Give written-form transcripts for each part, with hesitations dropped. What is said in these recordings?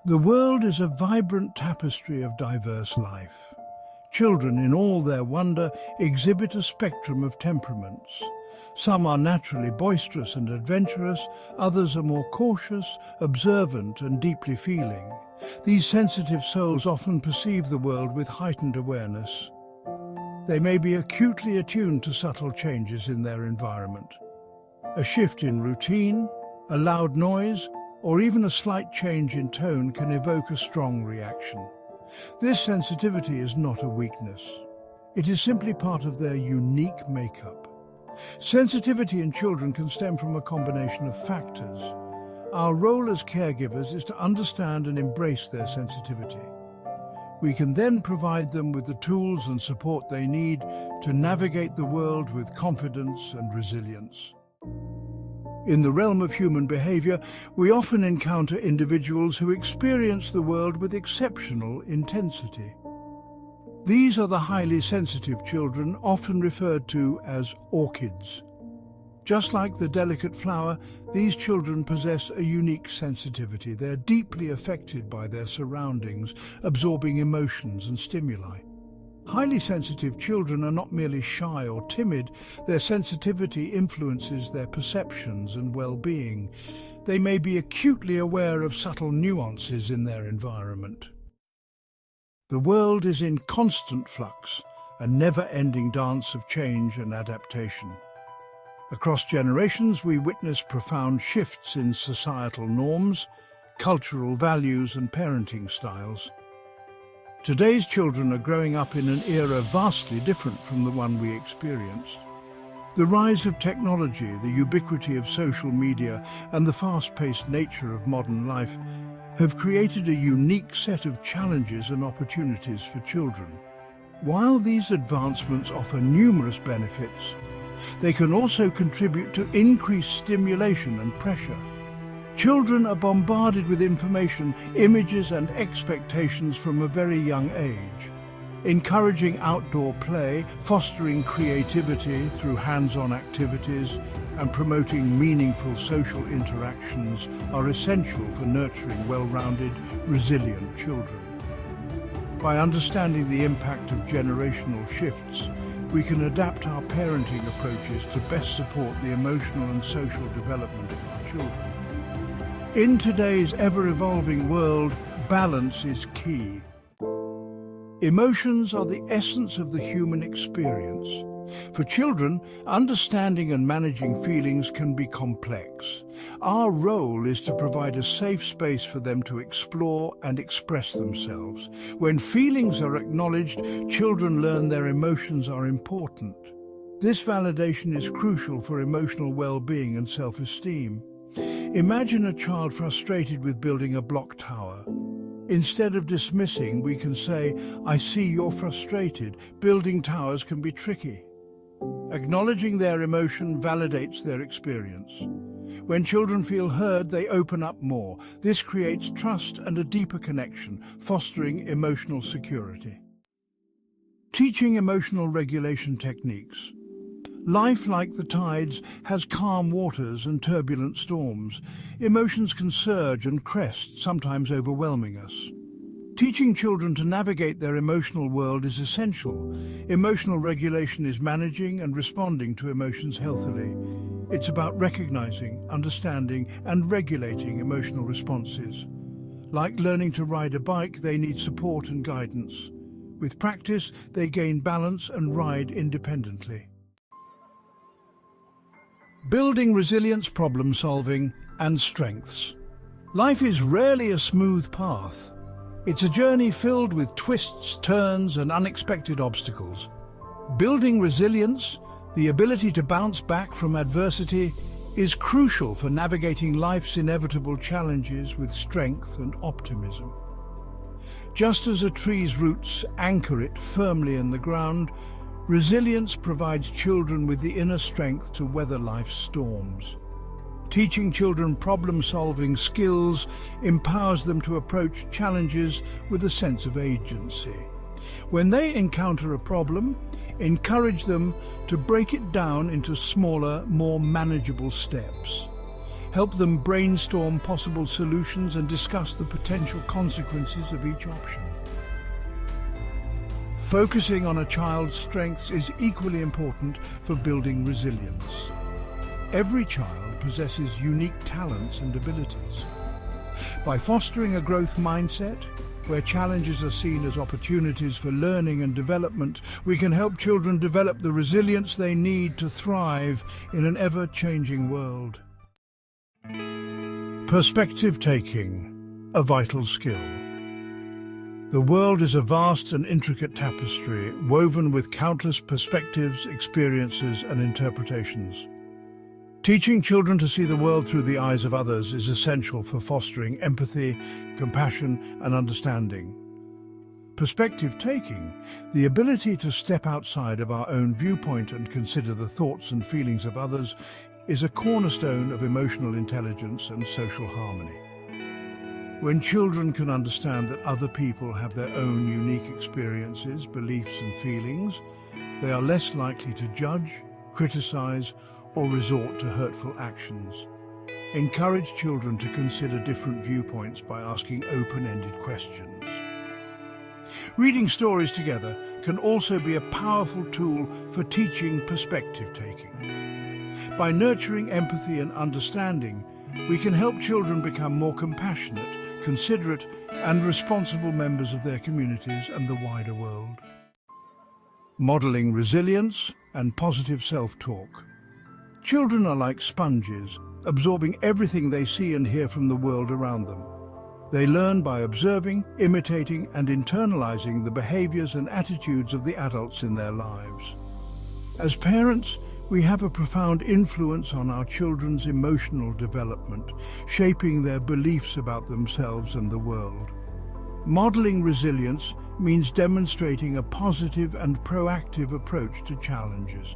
The world is a vibrant tapestry of diverse life. Children, in all their wonder, exhibit a spectrum of temperaments. Some are naturally boisterous and adventurous, others are more cautious, observant and deeply feeling. These sensitive souls often perceive the world with heightened awareness. They may be acutely attuned to subtle changes in their environment. A shift in routine, a loud noise, or even a slight change in tone can evoke a strong reaction. This sensitivity is not a weakness. It is simply part of their unique makeup. Sensitivity in children can stem from a combination of factors. Our role as caregivers is to understand and embrace their sensitivity. We can then provide them with the tools and support they need to navigate the world with confidence and resilience. In the realm of human behavior, we often encounter individuals who experience the world with exceptional intensity. These are the highly sensitive children, often referred to as orchids. Just like the delicate flower, these children possess a unique sensitivity. They're deeply affected by their surroundings, absorbing emotions and stimuli. Highly sensitive children are not merely shy or timid. Their sensitivity influences their perceptions and well-being. They may be acutely aware of subtle nuances in their environment. The world is in constant flux, a never-ending dance of change and adaptation. Across generations, we witness profound shifts in societal norms, cultural values and parenting styles. Today's children are growing up in an era vastly different from the one we experienced. The rise of technology, the ubiquity of social media, and the fast-paced nature of modern life have created a unique set of challenges and opportunities for children. While these advancements offer numerous benefits, they can also contribute to increased stimulation and pressure. Children are bombarded with information, images and expectations from a very young age. Encouraging outdoor play, fostering creativity through hands-on activities, and promoting meaningful social interactions are essential for nurturing well-rounded, resilient children. By understanding the impact of generational shifts, we can adapt our parenting approaches to best support the emotional and social development of our children. In today's ever-evolving world, balance is key. Emotions are the essence of the human experience. For children, understanding and managing feelings can be complex. Our role is to provide a safe space for them to explore and express themselves. When feelings are acknowledged, children learn their emotions are important. This validation is crucial for emotional well-being and self-esteem. Imagine a child frustrated with building a block tower. Instead of dismissing, we can say, "I see you're frustrated. Building towers can be tricky." Acknowledging their emotion validates their experience. When children feel heard, they open up more. This creates trust and a deeper connection, fostering emotional security. Teaching emotional regulation techniques. Life, like the tides, has calm waters and turbulent storms. Emotions can surge and crest, sometimes overwhelming us. Teaching children to navigate their emotional world is essential. Emotional regulation is managing and responding to emotions healthily. It's about recognizing, understanding, and regulating emotional responses. Like learning to ride a bike, they need support and guidance. With practice, they gain balance and ride independently. Building resilience, problem-solving, and strengths. Life is rarely a smooth path. It's a journey filled with twists, turns, and unexpected obstacles. Building resilience, the ability to bounce back from adversity, is crucial for navigating life's inevitable challenges with strength and optimism. Just as a tree's roots anchor it firmly in the ground, resilience provides children with the inner strength to weather life's storms. Teaching children problem-solving skills empowers them to approach challenges with a sense of agency. When they encounter a problem, encourage them to break it down into smaller, more manageable steps. Help them brainstorm possible solutions and discuss the potential consequences of each option. Focusing on a child's strengths is equally important for building resilience. Every child possesses unique talents and abilities. By fostering a growth mindset, where challenges are seen as opportunities for learning and development, we can help children develop the resilience they need to thrive in an ever-changing world. Perspective taking, a vital skill. The world is a vast and intricate tapestry, woven with countless perspectives, experiences, and interpretations. Teaching children to see the world through the eyes of others is essential for fostering empathy, compassion, and understanding. Perspective taking, the ability to step outside of our own viewpoint and consider the thoughts and feelings of others, is a cornerstone of emotional intelligence and social harmony. When children can understand that other people have their own unique experiences, beliefs, and feelings, they are less likely to judge, criticize, or resort to hurtful actions. Encourage children to consider different viewpoints by asking open-ended questions. Reading stories together can also be a powerful tool for teaching perspective-taking. By nurturing empathy and understanding, we can help children become more compassionate, considerate, and responsible members of their communities and the wider world. Modeling resilience and positive self-talk. Children are like sponges, absorbing everything they see and hear from the world around them. They learn by observing, imitating, and internalizing the behaviors and attitudes of the adults in their lives. As parents, we have a profound influence on our children's emotional development, shaping their beliefs about themselves and the world. Modeling resilience means demonstrating a positive and proactive approach to challenges.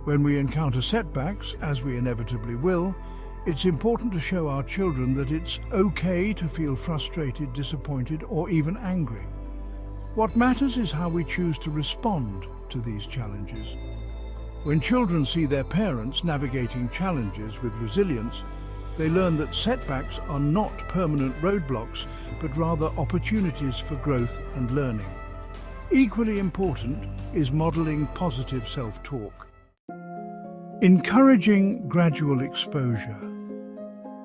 When we encounter setbacks, as we inevitably will, it's important to show our children that it's okay to feel frustrated, disappointed, or even angry. What matters is how we choose to respond to these challenges. When children see their parents navigating challenges with resilience, they learn that setbacks are not permanent roadblocks, but rather opportunities for growth and learning. Equally important is modeling positive self-talk. Encouraging gradual exposure.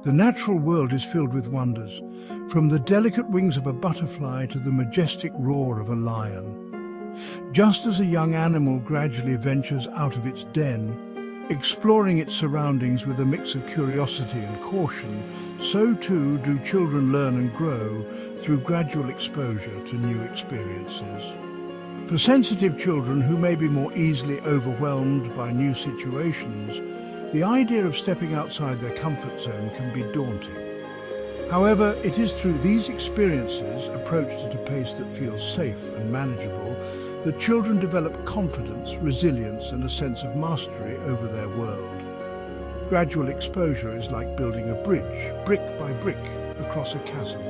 The natural world is filled with wonders, from the delicate wings of a butterfly to the majestic roar of a lion. Just as a young animal gradually ventures out of its den, exploring its surroundings with a mix of curiosity and caution, so too do children learn and grow through gradual exposure to new experiences. For sensitive children who may be more easily overwhelmed by new situations, the idea of stepping outside their comfort zone can be daunting. However, it is through these experiences, approached at a pace that feels safe and manageable, that children develop confidence, resilience, and a sense of mastery over their world. Gradual exposure is like building a bridge, brick by brick, across a chasm.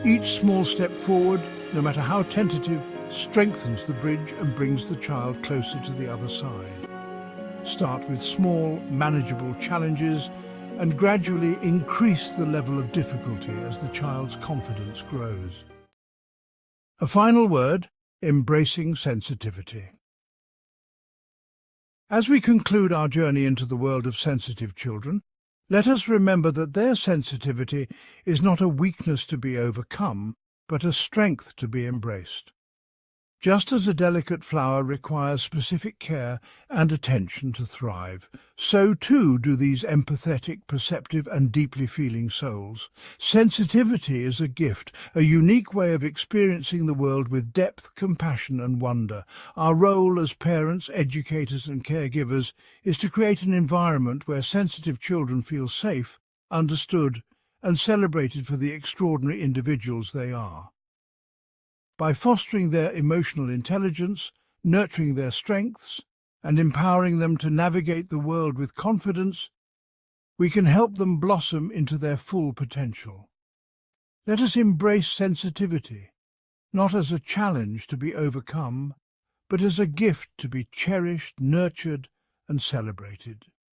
Each small step forward, no matter how tentative, strengthens the bridge and brings the child closer to the other side. Start with small, manageable challenges and gradually increase the level of difficulty as the child's confidence grows. A final word, embracing sensitivity. As we conclude our journey into the world of sensitive children, let us remember that their sensitivity is not a weakness to be overcome, but a strength to be embraced. Just as a delicate flower requires specific care and attention to thrive, so too do these empathetic, perceptive, and deeply feeling souls. Sensitivity is a gift, a unique way of experiencing the world with depth, compassion, and wonder. Our role as parents, educators, and caregivers is to create an environment where sensitive children feel safe, understood, and celebrated for the extraordinary individuals they are. By fostering their emotional intelligence, nurturing their strengths, and empowering them to navigate the world with confidence, we can help them blossom into their full potential. Let us embrace sensitivity, not as a challenge to be overcome, but as a gift to be cherished, nurtured, and celebrated.